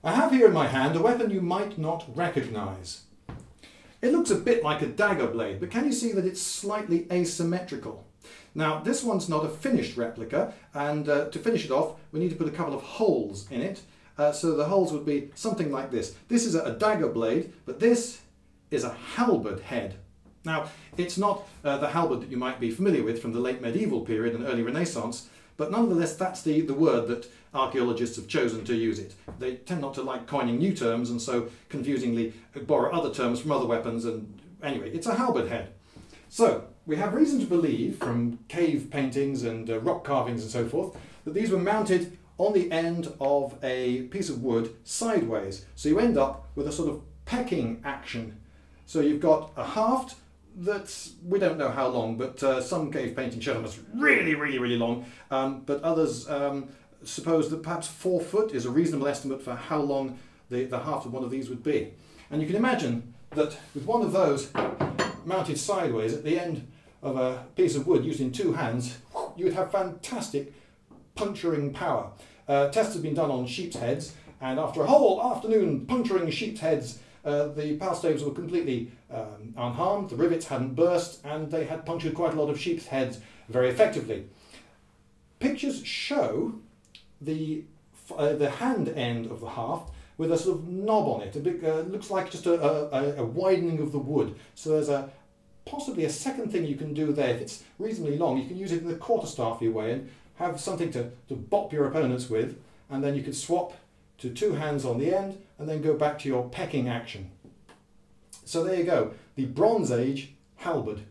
I have here in my hand a weapon you might not recognise. It looks a bit like a dagger blade, but can you see that it's slightly asymmetrical? Now, this one's not a finished replica, and to finish it off, we need to put a couple of holes in it. So the holes would be something like this. This is a dagger blade, but this is a halberd head. Now, it's not the halberd that you might be familiar with from the late medieval period and early Renaissance, but nonetheless that's the word that archaeologists have chosen to use it. They tend not to like coining new terms and so confusingly borrow other terms from other weapons, and anyway, it's a halberd head. So, we have reason to believe from cave paintings and rock carvings and so forth that these were mounted on the end of a piece of wood sideways. So you end up with a sort of pecking action. So you've got a haft that's, we don't know how long, but some cave painting show them as really, really, really long, but others suppose that perhaps 4 foot is a reasonable estimate for how long the haft of one of these would be. And you can imagine that with one of those mounted sideways at the end of a piece of wood used in 2 hands, you would have fantastic puncturing power. Tests have been done on sheep's heads, and after a whole afternoon puncturing sheep's heads, the power staves were completely unharmed, the rivets hadn't burst, and they had punctured quite a lot of sheep's heads very effectively. Pictures show the hand end of the haft with a sort of knob on it. It looks like just a widening of the wood. So there's possibly a second thing you can do there. If it's reasonably long, you can use it in the quarterstaffy way and have something to bop your opponents with, and then you could swap to 2 hands on the end and then go back to your pecking action. So there you go, the Bronze Age halberd.